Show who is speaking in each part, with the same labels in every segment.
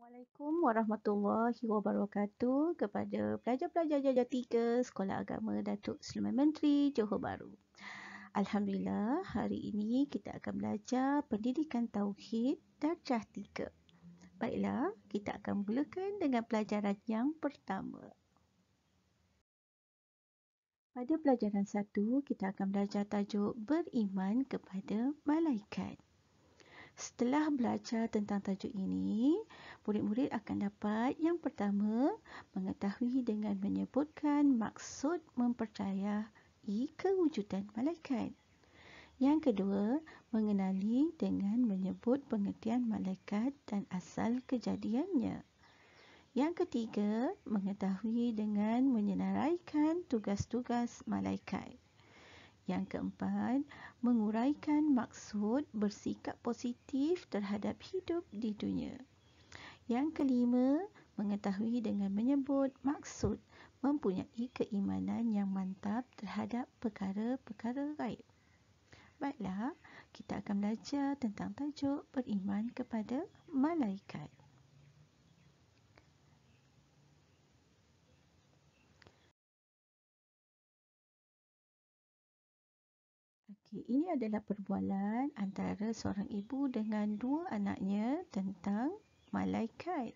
Speaker 1: Assalamualaikum warahmatullahi wabarakatuh kepada pelajar-pelajar Darjah 3 Sekolah Agama Datuk Sulaiman Menteri Johor Bahru. Alhamdulillah, hari ini kita akan belajar pendidikan Tauhid Darjah 3. Baiklah, kita akan mulakan dengan pelajaran yang pertama. Pada pelajaran 1, kita akan belajar tajuk beriman kepada malaikat. Setelah belajar tentang tajuk ini, murid-murid akan dapat yang pertama, mengetahui dengan menyebutkan maksud mempercayai kewujudan malaikat. Yang kedua, mengenali dengan menyebut pengertian malaikat dan asal kejadiannya. Yang ketiga, mengetahui dengan menyenaraikan tugas-tugas malaikat. Yang keempat, menguraikan maksud bersikap positif terhadap hidup di dunia. Yang kelima, mengetahui dengan menyebut maksud mempunyai keimanan yang mantap terhadap perkara-perkara gaib. Baiklah, kita akan belajar tentang tajuk beriman kepada malaikat. Okey, ini adalah perbualan antara seorang ibu dengan dua anaknya tentang malaikat.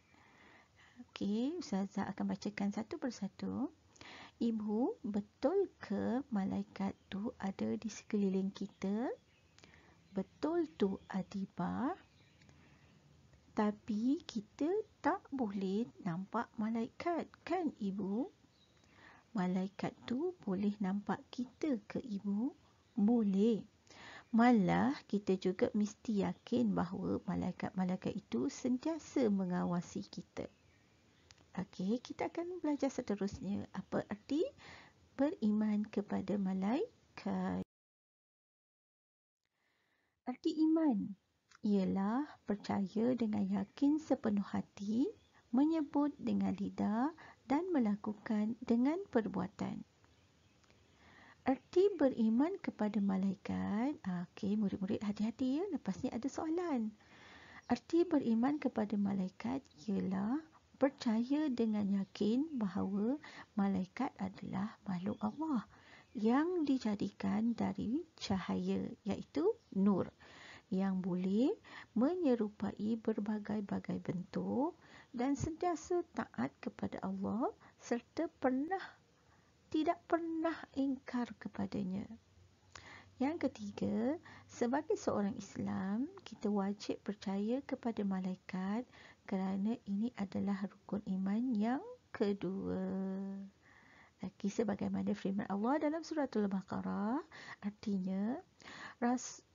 Speaker 1: Okey, Ustazah akan bacakan satu persatu. Ibu, betul ke malaikat tu ada di sekeliling kita? Betul tu Adibah. Tapi kita tak boleh nampak malaikat, kan Ibu? Malaikat tu boleh nampak kita ke Ibu? Boleh. Malah kita juga mesti yakin bahawa malaikat-malaikat itu sentiasa mengawasi kita. Okey, kita akan belajar seterusnya. Apa arti beriman kepada malaikat? Arti iman ialah percaya dengan yakin sepenuh hati, menyebut dengan lidah dan melakukan dengan perbuatan. Arti beriman kepada malaikat, okey, murid-murid hati-hati ya, lepas ni ada soalan. Arti beriman kepada malaikat ialah percaya dengan yakin bahawa malaikat adalah makhluk Allah yang dijadikan dari cahaya, iaitu nur, yang boleh menyerupai berbagai-bagai bentuk dan sentiasa taat kepada Allah serta tidak pernah ingkar kepadanya. Yang ketiga, sebagai seorang Islam, kita wajib percaya kepada malaikat kerana ini adalah rukun iman yang kedua. Lagi sebagaimana firman Allah dalam suratul Baqarah, artinya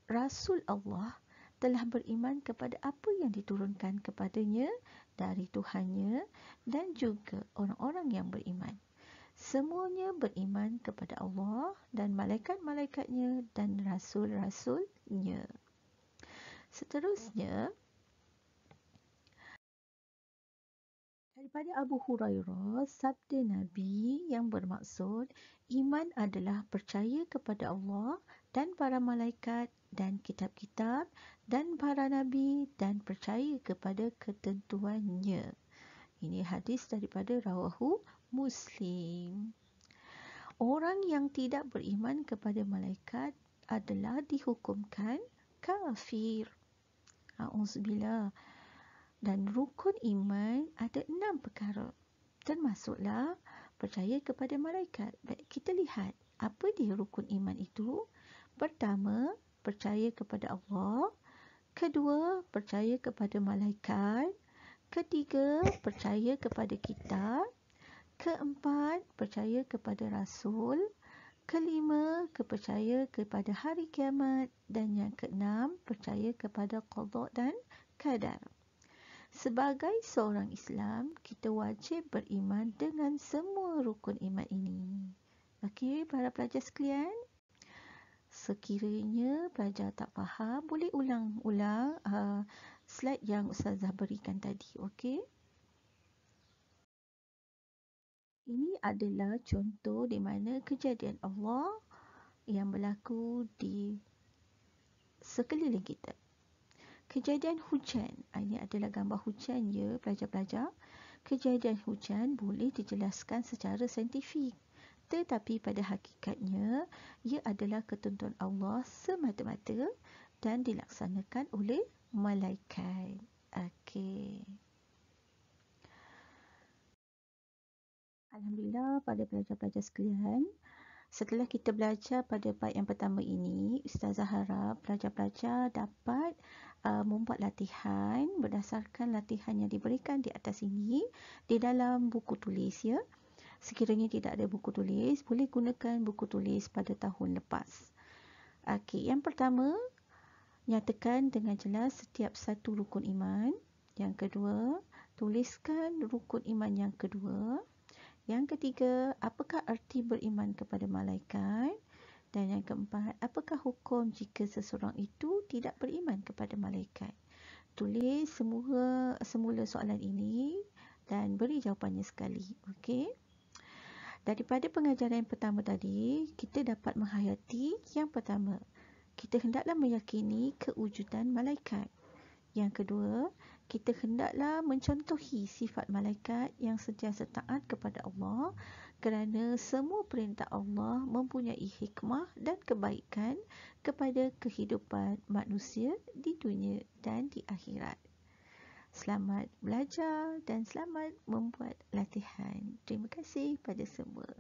Speaker 1: Rasul Allah telah beriman kepada apa yang diturunkan kepadanya dari Tuhannya dan juga orang-orang yang beriman. Semuanya beriman kepada Allah dan malaikat-malaikatnya dan rasul-rasulnya. Seterusnya, daripada Abu Hurairah, sabda Nabi yang bermaksud, iman adalah percaya kepada Allah dan para malaikat dan kitab-kitab dan para nabi dan percaya kepada ketentuannya. Ini hadis daripada Rawahu Muslim. Orang yang tidak beriman kepada malaikat adalah dihukumkan kafir. A'udzubillah. Dan rukun iman ada 6 perkara. Termasuklah percaya kepada malaikat. Baik, kita lihat apa dia rukun iman itu. Pertama, percaya kepada Allah. Kedua, percaya kepada malaikat. Ketiga, percaya kepada kitab. Keempat, percaya kepada Rasul. Kelima, percaya kepada hari kiamat. Dan yang keenam, percaya kepada qada dan qadar. Sebagai seorang Islam, kita wajib beriman dengan semua rukun iman ini. Okey, para pelajar sekalian, sekiranya pelajar tak faham, boleh ulang-ulang slide yang Ustazah berikan tadi. Okey. Ini adalah contoh di mana kejadian Allah yang berlaku di sekeliling kita. Kejadian hujan. Ini adalah gambar hujan ya pelajar-pelajar. Kejadian hujan boleh dijelaskan secara saintifik. Tetapi pada hakikatnya, ia adalah ketentuan Allah semata-mata dan dilaksanakan oleh malaikat. Okey. Alhamdulillah pada pelajar-pelajar sekalian, setelah kita belajar pada bait yang pertama ini, Ustazah harap pelajar-pelajar dapat membuat latihan berdasarkan latihan yang diberikan di atas ini di dalam buku tulis ya. Sekiranya tidak ada buku tulis, boleh gunakan buku tulis pada tahun lepas. Okey, yang pertama, nyatakan dengan jelas setiap satu rukun iman. Yang kedua, tuliskan rukun iman yang kedua. Yang ketiga, apakah arti beriman kepada malaikat? Dan yang keempat, apakah hukum jika seseorang itu tidak beriman kepada malaikat? Tulis semula soalan ini dan beri jawapannya sekali. Okey? Daripada pengajaran yang pertama tadi, kita dapat menghayati yang pertama, kita hendaklah meyakini kewujudan malaikat. Yang kedua, kita hendaklah mencontohi sifat malaikat yang sentiasa taat kepada Allah kerana semua perintah Allah mempunyai hikmah dan kebaikan kepada kehidupan manusia di dunia dan di akhirat. Selamat belajar dan selamat membuat latihan. Terima kasih pada semua.